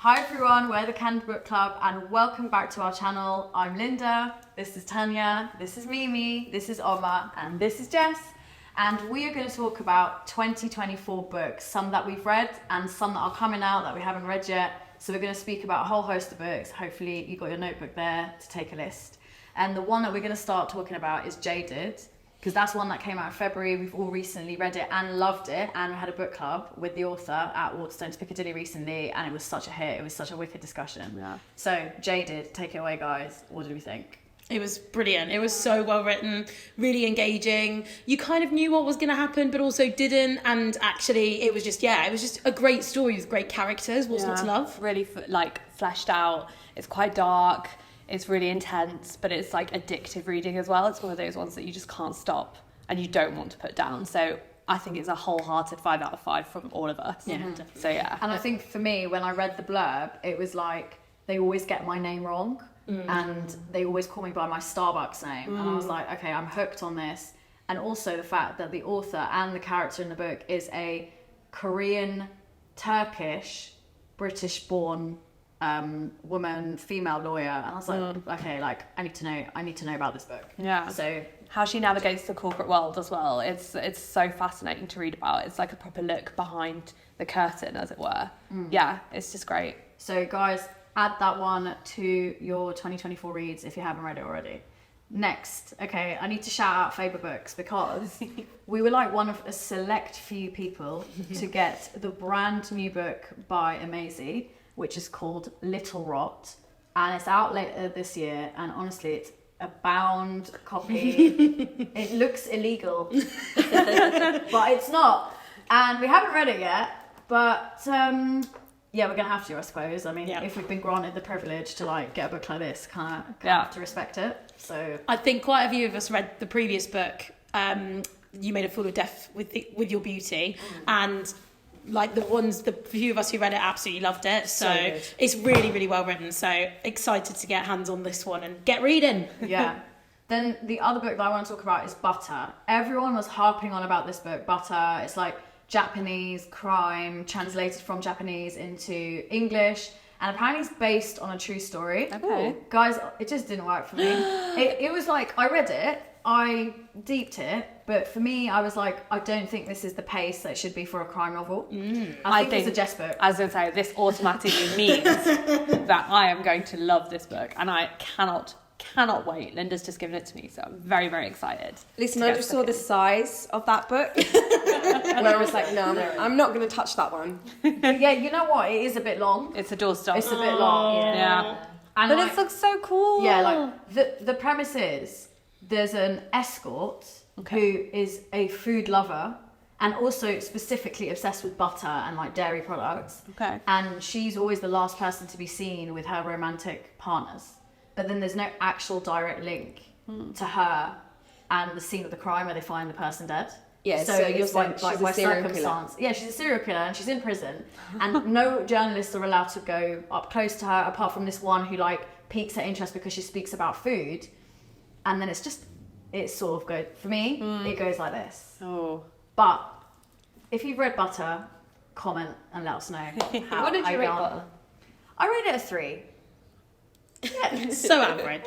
Hi everyone, we're the Candid Book Club and welcome back to our channel. I'm Linda, this is Tanya, this is Mimi, this is Omar, and this is Jess. And we are going to talk about 2024 books, some that we've read and some that are coming out that we haven't read yet. So we're going to speak about a whole host of books. Hopefully you got your notebook there to take a list. And the one that we're going to start talking about is Jaded, because that's one that came out in February. We've all recently read it and loved it, and we had a book club with the author at Waterstones Piccadilly recently, and it was such a hit. It was such a wicked discussion. Yeah. So Jaded, take it away, guys. What did we think? It was brilliant. It was so well written, really engaging. You kind of knew what was going to happen, but also didn't. And actually, it was just a great story with great characters. What's not to love? Really, fleshed out. It's quite dark. It's really intense, but it's like addictive reading as well. It's one of those ones that you just can't stop and you don't want to put down. So I think it's a wholehearted 5 out of 5 from all of us. Yeah, definitely. So yeah. And I think for me, when I read the blurb, it was like, they always get my name wrong. And they always call me by my Starbucks name. And I was like, okay, I'm hooked on this. And also the fact that the author and the character in the book is a Korean, Turkish, British-born woman, female lawyer. And I was like, okay, like I need to know about this book. Yeah. So how she navigates the corporate world as well. It's so fascinating to read about. It's like a proper look behind the curtain, as it were. Yeah, it's just great. So guys, add that one to your 2024 reads if you haven't read it already. Next, okay, I need to shout out favourite books because we were like one of a select few people to get the brand new book by Amazing, which is called Little Rot, and it's out later this year, and honestly it's a bound copy. It looks illegal, but it's not, and we haven't read it yet, but yeah, we're gonna have to, I suppose. I mean, if we've been granted the privilege to like get a book like this, kind of have to respect it. So I think quite a few of us read the previous book. You Made a Fool of Death with Your Beauty, and like the few of us who read it absolutely loved it. So it's really, really well written. So excited to get hands on this one and get reading. Yeah. Then the other book that I want to talk about is Butter. Everyone was harping on about this book, Butter. It's like Japanese crime translated from Japanese into English, and apparently it's based on a true story. Okay. Guys, it just didn't work for me. It was like, I read it, I deeped it, but for me, I was like, I don't think this is the pace that it should be for a crime novel. I think it's a Jess book. I was going to say, this automatically means that I am going to love this book, and I cannot wait. Linda's just given it to me, so I'm very, very excited. Listen, I just saw the size of that book and I was like, no, I'm not going to touch that one. Yeah, you know what? It is a bit long. It's a doorstop. It's a bit long. Yeah. And But like, it looks so cool. yeah, like the premise is there's an escort who is a food lover and also specifically obsessed with butter and like dairy products. Okay. And she's always the last person to be seen with her romantic partners. But then there's no actual direct link to her and the scene of the crime where they find the person dead. Yeah, so you're it's saying like she's by a serial circumstance. Yeah, she's a serial killer and she's in prison, and no journalists are allowed to go up close to her apart from this one who like piques her interest because she speaks about food. And then it's sort of good for me. It goes like this. Oh. But if you've read Butter, comment and let us know. How, What did you rate how Butter? I rate it a 3. Yeah. So average.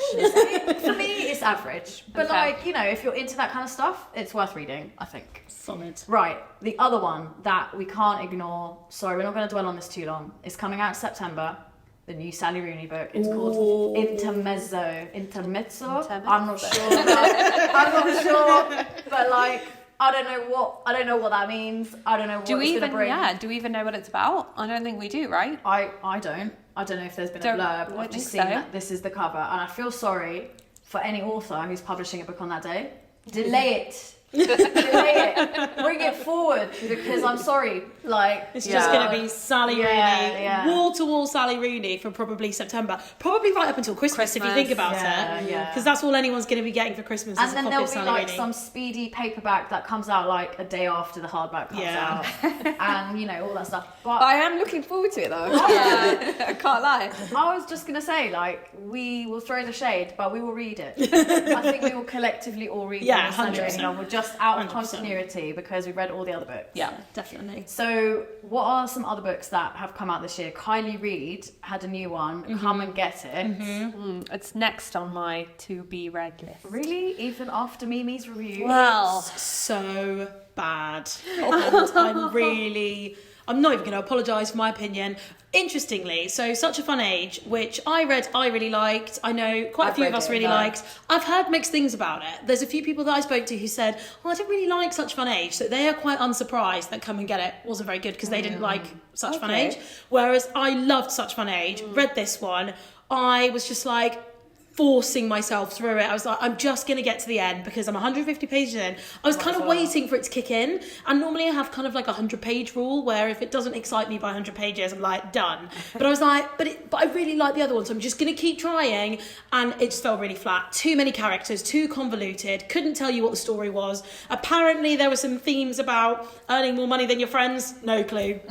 For me, it's average. But Okay. like, you know, if you're into that kind of stuff, it's worth reading, I think. Solid. Right, the other one that we can't ignore, sorry, we're not going to dwell on this too long. It's coming out in September, the new Sally Rooney book. It's called Intermezzo. I'm not sure, but like, I don't know what that means. I don't know what it's going to bring. Do we even know what it's about? I don't think we do, right? I don't know if there's been a blurb. I've just seen that this is the cover, and I feel sorry for any author who's publishing a book on that day. Delay it. Bring it forward, because I'm sorry, like It's just going to be Sally Rooney, wall-to-wall Sally Rooney for probably September, probably right up until Christmas if you think about it, because that's all anyone's going to be getting for Christmas. And is then a there'll copy be of Sally like Rooney. some speedy paperback that comes out like a day after the hardback comes out, and you know all that stuff. But I am looking forward to it though. Yeah, I can't lie. I was just gonna say, like, we will throw the shade, but we will read it. I think we will collectively all read Yeah, the Sally 100%. Rooney novel just out of 100%. continuity because we've read all the other books. Yeah. Definitely. So, what are some other books that have come out this year? Kylie Riley Reid had a new one. Come and get it. It's next on my to be read list. Really? Even after Mimi's review? Well, So bad. And I'm not even going to apologise for my opinion. Interestingly, so Such a Fun Age, which I read, I really liked. I know quite a few of us really liked. I've heard mixed things about it. There's a few people that I spoke to who said, I didn't really like Such a Fun Age. So they are quite unsurprised that Come and Get It wasn't very good because they didn't like Such a Fun Age. Whereas I loved Such a Fun Age, read this one. I was just like, forcing myself through it. I was like, I'm just going to get to the end because I'm 150 pages in. I was kind of waiting for it to kick in. And normally I have kind of like a 100-page rule where if it doesn't excite me by 100 pages, I'm like, done. But I was like, but I really like the other one, so I'm just going to keep trying. And it just felt really flat. Too many characters, too convoluted. Couldn't tell you what the story was. Apparently there were some themes about earning more money than your friends. No clue.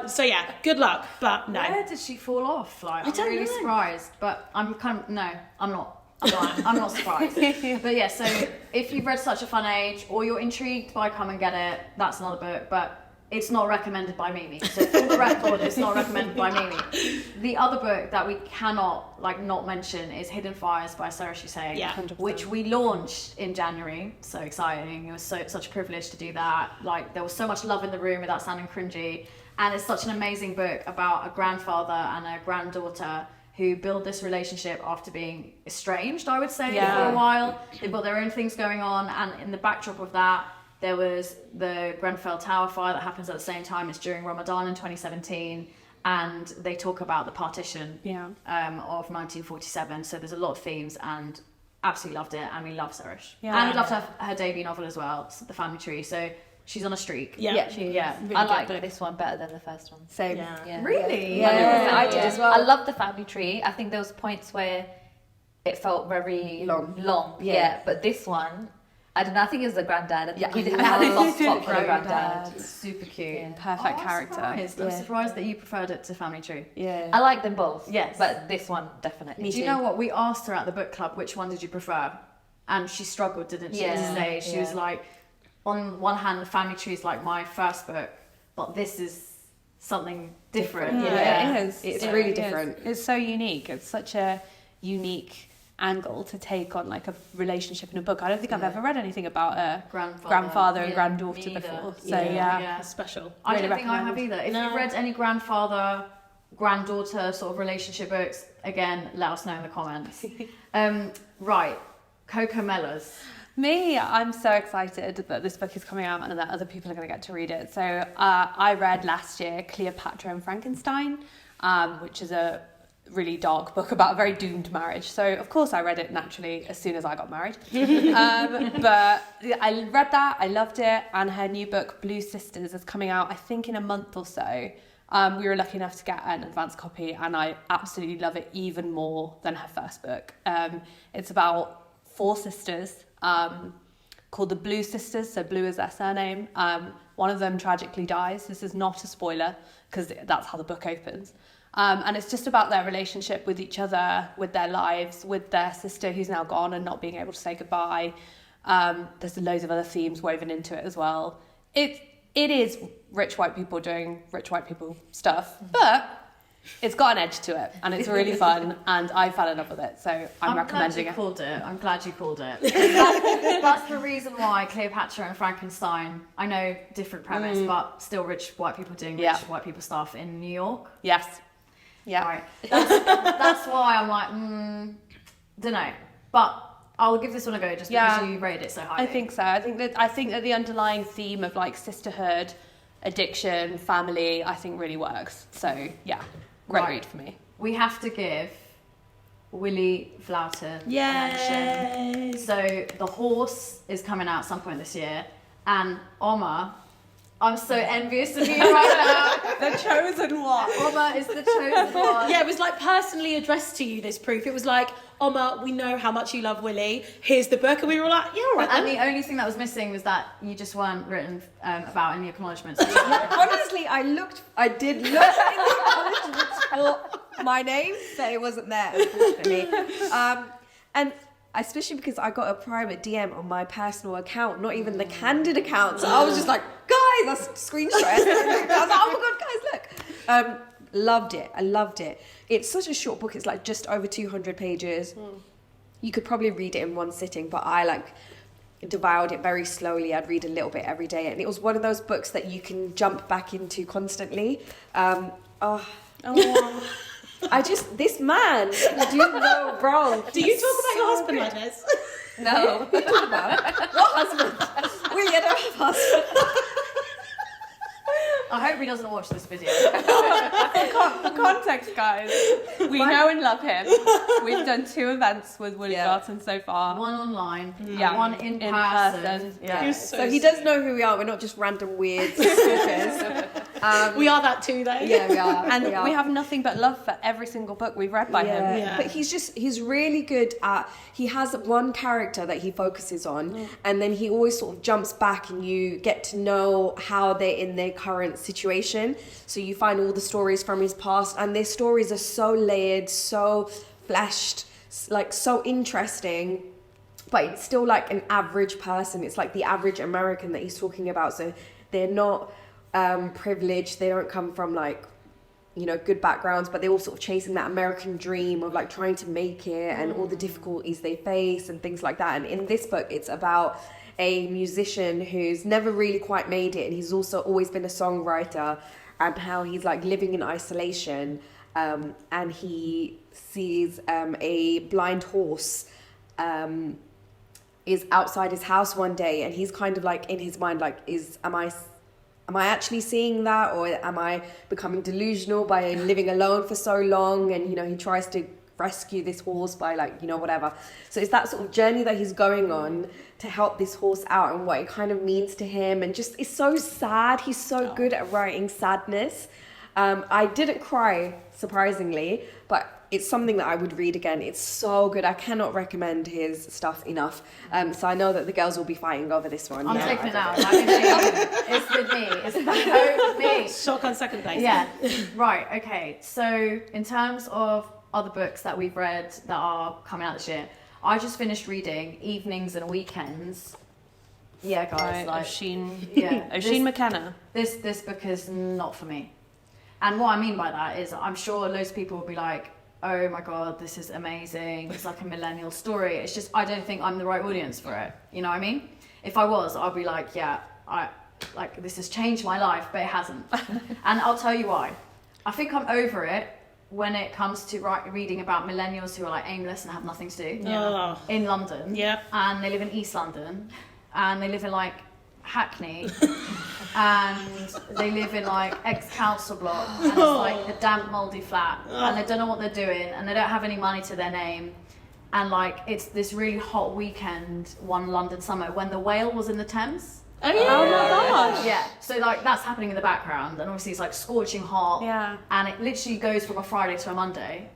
So yeah, good luck, but no. Where did she fall off? Like, I'm don't really know. surprised, but I'm kind of, no, I'm not. I'm not surprised. But yeah, so if you've read Such a Fun Age or you're intrigued by Come and Get It, that's another book, but it's not recommended by Mimi. So for the record, it's not recommended by Mimi. The other book that we cannot not mention is Hidden Fires by Sarah Shusay, Yeah. 100%. which we launched in January. So exciting. It was such a privilege to do that. Like, there was so much love in the room without sounding cringy. And it's such an amazing book about a grandfather and a granddaughter who build this relationship after being estranged, I would say, for a while. They've got their own things going on, and in the backdrop of that, there was the Grenfell Tower fire that happens at the same time. It's during Ramadan in 2017, and they talk about the partition of 1947. So there's a lot of themes, and absolutely loved it, and we love Sarish. Yeah. And we loved her debut novel as well, The Family Tree. So she's on a streak. Yeah. Really I like good. this one better than the first one. Same. Yeah. Really? Yeah, I did as well. I love the family tree. I think there was points where it felt very long. Yeah. But this one, I don't know. I think it was the granddad. I think we didn't have a soft spot for the granddad. Super cute. Perfect I'm character. surprised. I'm surprised that you preferred it to Family Tree. Yeah. I like them both. Yes. But this one definitely. Do you know what? We asked her at the book club, which one did you prefer? And she struggled, didn't she, to Yeah. say. She was like, on one hand, The Family Tree is like my first book, but this is something different. Yeah, it is. It's It really is. different. It's so unique. It's such a unique angle to take on like a relationship in a book. I don't think I've ever read anything about a grandfather and granddaughter me either. before. So yeah. Special. I Really don't think I have recommend. either. If you've read any grandfather, granddaughter sort of relationship books, again, let us know in the comments. Right, Coco Mellas. Me, I'm so excited that this book is coming out and that other people are going to get to read it. So I read last year Cleopatra and Frankenstein, which is a really dark book about a very doomed marriage. So of course I read it naturally as soon as I got married. But I read that, I loved it, and her new book Blue Sisters is coming out I think in a month or so. We were lucky enough to get an advance copy, and I absolutely love it even more than her first book. It's about 4 sisters called the Blue Sisters, so Blue is their surname. One of them tragically dies. This is not a spoiler because that's how the book opens. And it's just about their relationship with each other, with their lives, with their sister who's now gone and not being able to say goodbye. There's loads of other themes woven into it as well. It is rich white people doing rich white people stuff, but it's got an edge to it, and it's really fun, and I fell in love with it, so I'm recommending it. I'm glad you called it. That's the reason why Cleopatra and Frankenstein, I know different premise, but still rich white people doing rich white people stuff in New York. Yes. Yeah. Right. That's why I'm like, don't know. But I'll give this one a go just because you rated it so highly. I think so. I think that the underlying theme of like sisterhood, addiction, family, I think really works. So yeah, great read for me. We have to give Willie Vlautin a mention. So The Horse is coming out some point this year, and Oma, I'm so envious of you right now. The chosen one. Oma is the chosen one. Yeah, it was like personally addressed to you, this proof. It was like, Oma, we know how much you love Willie. Here's the book. And we were like, yeah, all right And then. the only thing that was missing was that you just weren't written about in the acknowledgements. Honestly, I did look in the acknowledgements for my name, but it wasn't there, unfortunately. And especially because I got a private DM on my personal account, not even the Candid account. So I was just like, guys, I screenshot it. I was like, oh my God, guys, look. Loved it. I loved it. It's such a short book. It's like just over 200 pages. You could probably read it in one sitting, but I like devoured it very slowly. I'd read a little bit every day, and it was one of those books that you can jump back into constantly. This man do no wrong. Do you talk about your husband like this? No. What talk about? What husband? We don't have husband. I hope he doesn't watch this video. For context, guys, we know and love him. We've done 2 events with Willie Garton so far. One online, Yeah. one in person. Yeah. You're So he does know who we are. We're not just random weird stalkers. We are that too, though. Yeah, we are. And we are. we have nothing but love for every single book we've read by him. Yeah. But he's really good at, he has one character that he focuses on, and then he always sort of jumps back and you get to know how they're in their current situation. So you find all the stories from his past, and their stories are so layered, so fleshed, like so interesting, but it's still like an average person. It's like the average American that he's talking about. So they're not privileged, they don't come from like, you know, good backgrounds, but they're all sort of chasing that American dream of like trying to make it and all the difficulties they face and things like that. And in this book, it's about a musician who's never really quite made it, and he's also always been a songwriter, and how he's like living in isolation, and he sees a blind horse is outside his house one day, and he's kind of like in his mind like, am I actually seeing that, or am I becoming delusional by living alone for so long? And you know, he tries to rescue this horse by like, you know, whatever. So it's that sort of journey that he's going on to help this horse out, and what it kind of means to him, and just it's so sad. He's so good at writing sadness. I didn't cry, surprisingly, but it's something that I would read again. It's so good. I cannot recommend his stuff enough. So I know that the girls will be fighting over this one. I'm Yeah. taking it out. It's with me. It's with me. Shock on second place. Yeah. Right. Okay. So in terms of other books that we've read that are coming out this year, I just finished reading Evenings and Weekends. Yeah, guys. Right, Like, Oisin. yeah. Oisin McKenna. This book is not for me. And what I mean by that is, I'm sure loads of people will be like, oh my god, this is amazing, it's like a millennial story. It's just, I don't think I'm the right audience for it. You know what I mean? If I was, I'd be like, yeah, this has changed my life, but it hasn't. And I'll tell you why. I think I'm over it when it comes to reading about millennials who are like aimless and have nothing to do in London. Yeah. And they live in East London, and they live in like Hackney, and they live in like ex-council block, and it's like a damp mouldy flat, and they don't know what they're doing, and they don't have any money to their name, and like it's this really hot weekend one London summer when the whale was in the Thames. Oh yeah. Oh my gosh. Yeah, so like that's happening in the background, and obviously it's like scorching hot, Yeah. and it literally goes from a Friday to a Monday,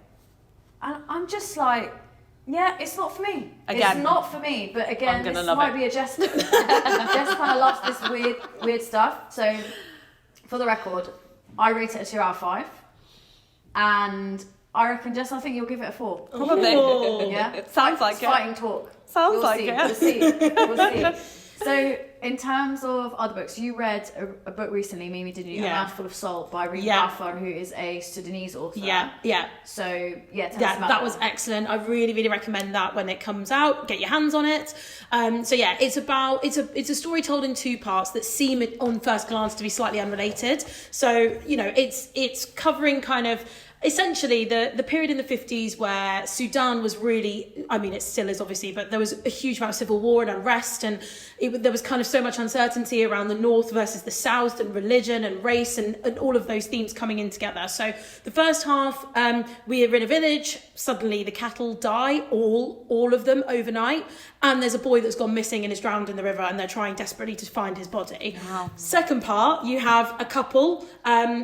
and I'm just like, yeah, it's not for me. Again, it's not for me. But again, gonna this love might it. be a Jess. Jess kind of loves this weird stuff. So, for the record, I rate it a 2 out of 5, and I reckon, Jess, I think you'll give it a 4. Probably. Ooh. Yeah, It sounds like it's it. fighting talk. Sounds We'll like see. it. We'll see. So, in terms of other books, you read a book recently, Mimi, didn't you? Yeah. A Mouthful of Salt by Reem Yeah. Rafa, who is a Sudanese author. Yeah. So, yeah, tell us Yeah, about that was excellent. I really, really recommend that when it comes out. Get your hands on it. So yeah, it's a story told in 2 parts that seem on first glance to be slightly unrelated. So you know, it's covering kind of essentially the period in the 50s where Sudan was really, I mean it still is obviously, but there was a huge amount of civil war and unrest, and there was kind of so much uncertainty around the north versus the south, and religion and race and all of those themes coming in together. So the first half, we are in a village, suddenly the cattle die, all of them overnight, and there's a boy that's gone missing and is drowned in the river, and they're trying desperately to find his body. Wow. Second part, you have a couple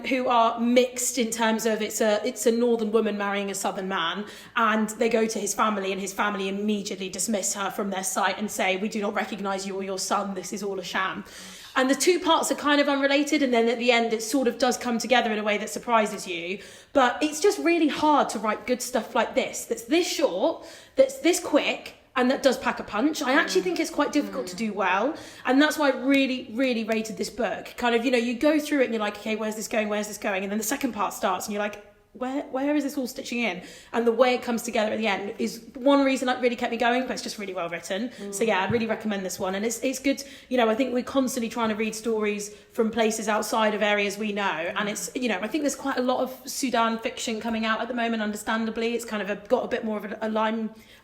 who are mixed in terms of it's a northern woman marrying a southern man, and they go to his family, and his family immediately dismiss her from their sight and say, we do not recognise you or your son, this is all a sham. And the 2 parts are kind of unrelated, and then at the end it sort of does come together in a way that surprises you. But it's just really hard to write good stuff like this, that's this short, that's this quick, and that does pack a punch. I actually think it's quite difficult to do well, and that's why I really, really rated this book. Kind of, you go through it and you're like, okay, where's this going, and then the second part starts and you're like, where is this all stitching in? And the way it comes together at the end is one reason that really kept me going, but it's just really well written. So yeah, I'd really recommend this one. And it's good, I think we're constantly trying to read stories from places outside of areas we know. And it's, I think there's quite a lot of Sudan fiction coming out at the moment, understandably. It's kind of got a bit more of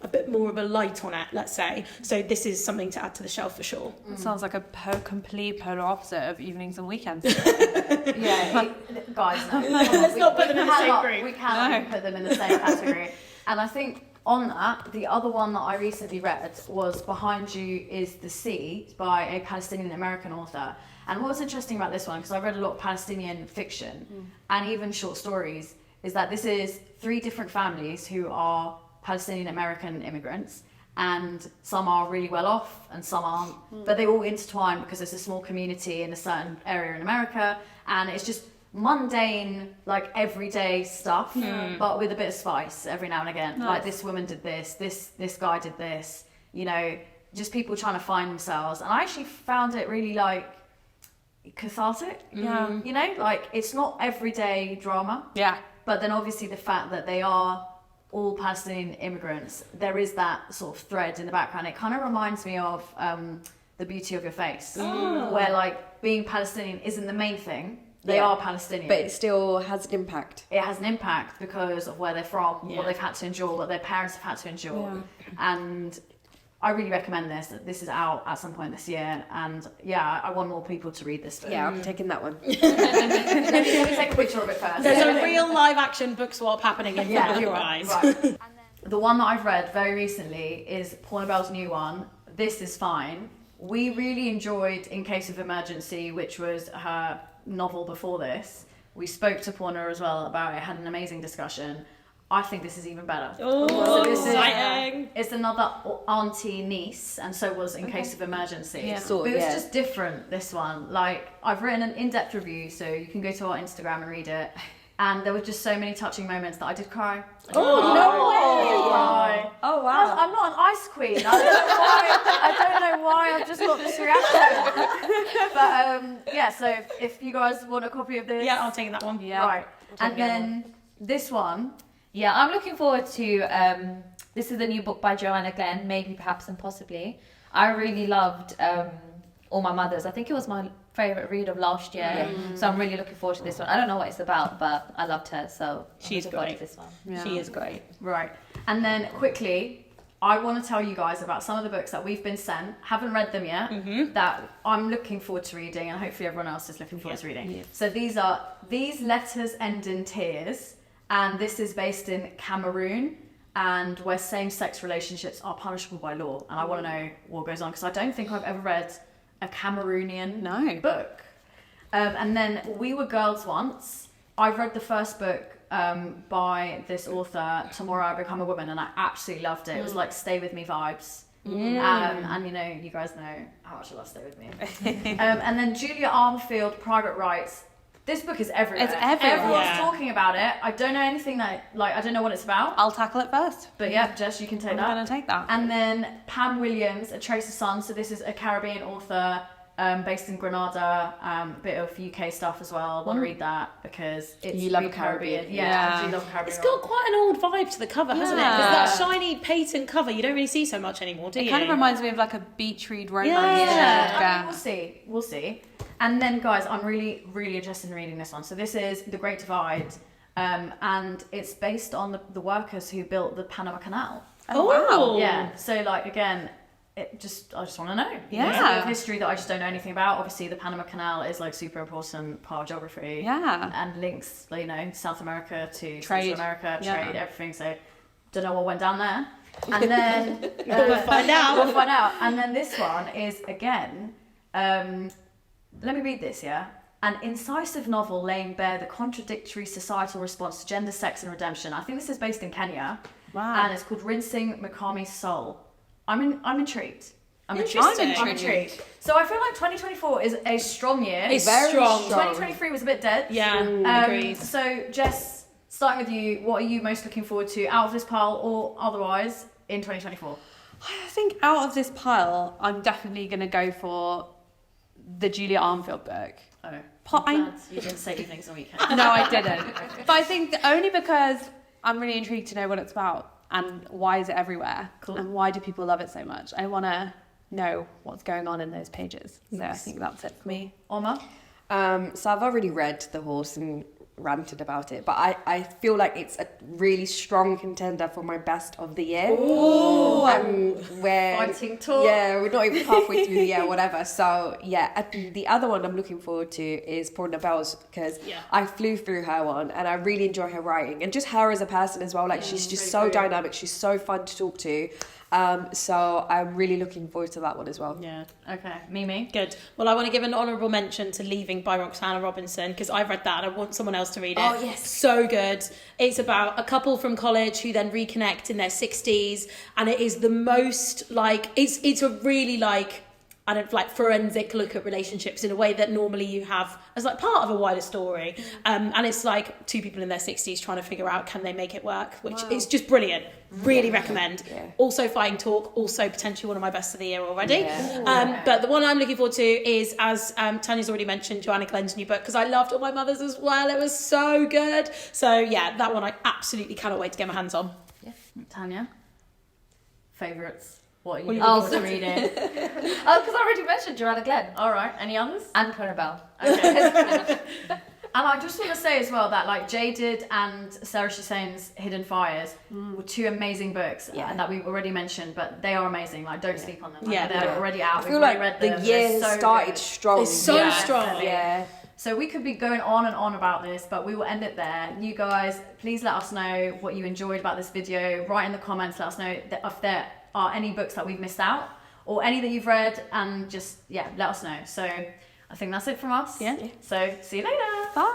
a bit more of a light on it, let's say. So this is something to add to the shelf for sure. It sounds like a complete polar opposite of evenings and weekends. Yeah, guys, no. Let's not put them in the same group. We cannot put them in the same category. And I think on that, the other one that I recently read was Behind You is the Sea by a Palestinian American author. And what was interesting about this one, because I read a lot of Palestinian fiction and even short stories, is that this is 3 different families who are Palestinian American immigrants, and some are really well off and some aren't, but they all intertwine because it's a small community in a certain area in America, and it's just mundane, like everyday stuff, but with a bit of spice every now and again. Like this woman did this guy did this, just people trying to find themselves. And I actually found it really like cathartic. Like it's not everyday drama. But then obviously the fact that they are all Palestinian immigrants, there is that sort of thread in the background. It kind of reminds me of The Beauty of Your Face, where like being Palestinian isn't the main thing. They are Palestinian. But it still has an impact. It has an impact because of where they're from, what they've had to endure, what their parents have had to endure. And I really recommend this. This is out at some point this year. And I want more people to read this book. Yeah, I'm taking that one. Let me take a picture of it first. There's a real live action book swap happening in front of your eyes. Right. The one that I've read very recently is Pornabelle's new one, This Is Fine. We really enjoyed In Case of Emergency, which was her novel before this. We spoke to Porna as well about it, had an amazing discussion. I think this is even better. Oh, so this exciting. It's another auntie niece, and so was In Case of Emergency. But it's just different, this one. Like, I've written an in-depth review, so you can go to our Instagram and read it. And there were just so many touching moments that I did cry. No way! Oh, wow. I'm not an ice queen. I don't know why I've just got this reaction. But so if you guys want a copy of this, I'll take that one. Right. And then this one. Yeah, I'm looking forward to, this is the new book by Joanna Glenn, Maybe, Perhaps and Possibly. I really loved All My Mothers. I think it was my favourite read of last year. So I'm really looking forward to this one. I don't know what it's about, but I loved her, so she's looking forward great. to this one. Yeah. She is great. Right. And then quickly, I want to tell you guys about some of the books that we've been sent, haven't read them yet, that I'm looking forward to reading, and hopefully everyone else is looking forward to reading. Yeah. So these are These Letters End in Tears, and this is based in Cameroon, and where same-sex relationships are punishable by law. And I want to know what goes on, because I don't think I've ever read a Cameroonian book. And then We Were Girls Once. I've read the first book by this author, Tomorrow I Become a Woman, and I absolutely loved it. It was like Stay With Me vibes. And you guys know how much I love Stay With Me. And then Julia Armfield, Private Rights. This book is everywhere. It's everywhere. Everyone's talking about it. I don't know anything I don't know what it's about. I'll tackle it first. But yeah, Jess, you can take that. I'm going to take that. And then Pam Williams, A Trace of Sun. So this is a Caribbean author based in Grenada. A bit of UK stuff as well. I want to read that because it's You love really Caribbean. Yeah, I do love Caribbean. It's got quite an old vibe to the cover, hasn't it? Because that shiny patent cover you don't really see so much anymore, do you? It kind of reminds me of like a beach read romance. I mean, we'll see. And then, guys, I'm really, really interested in reading this one. So this is The Great Divide, and it's based on the workers who built the Panama Canal. Oh, wow. Yeah. So, like, again, I just want to know. Yeah. There's a bit of history that I just don't know anything about. Obviously, the Panama Canal is like super important part of geography. Yeah. And links, South America to Trade. Central America, trade, everything. So, don't know what went down there. And then we'll find out. We'll find out. And then this one is again. Let me read this, yeah? An incisive novel laying bare the contradictory societal response to gender, sex, and redemption. I think this is based in Kenya. Wow. And it's called Rinsing Mami Soul. I'm intrigued. I'm Interesting. intrigued. So I feel like 2024 is a strong year. It's very strong. 2023 was a bit dead. Yeah, agreed. So, Jess, starting with you, what are you most looking forward to out of this pile or otherwise in 2024? I think out of this pile, I'm definitely going to go for the Julia Armfield book. Oh, But I'm I'm- glad you didn't say evenings and weekends. No, I didn't. But I think only because I'm really intrigued to know what it's about and why is it everywhere Cool. and why do people love it so much. I want to know what's going on in those pages. So I think that's it for me. Oma? So I've already read The Horse and ranted about it, but I feel like it's a really strong contender for my best of the year. Ooh, Where fighting talk. Yeah, we're not even halfway through the year, whatever. So yeah, the other one I'm looking forward to is Portia Bells, because I flew through her one and I really enjoy her writing and just her as a person as well. Like she's just so dynamic, she's so fun to talk to. So I'm really looking forward to that one as well. Yeah. Okay, Mimi? Good. Well, I want to give an honourable mention to Leaving by Roxana Robinson, because I've read that and I want someone else to read it. Oh, yes. So good. It's about a couple from college who then reconnect in their 60s, and it is the most like it's a really like I don't like forensic look at relationships in a way that normally you have as like part of a wider story. And it's like two people in their 60s trying to figure out can they make it work, which is just brilliant. Really recommend. Yeah. Also Fighting Talk, also potentially one of my best of the year already. But the one I'm looking forward to is, as Tanya's already mentioned, Joanna Glenn's new book, because I loved All My Mothers as well. It was so good. So yeah, that one I absolutely cannot wait to get my hands on. Yeah. Tanya? Favourites? What are What you are you looking looking to read it? Oh, because I already mentioned Joanna Glenn All right, any others? and Parabel. Okay. And I just want to say as well that like Jaded and Sarah Shazane's Hidden Fires were two amazing books and that we've already mentioned, but they are amazing. Like don't sleep on them. Like, Yeah. they're already out. I feel We've already like read them. the year They're so started good. strong. It's so Yeah, strong. definitely. Yeah. So we could be going on and on about this, but we will end it there. You guys, please let us know what you enjoyed about this video. Write in the comments, let us know if there are any books that we've missed out or any that you've read, and just let us know. So I think that's it from us. Yeah. So see you later. Bye.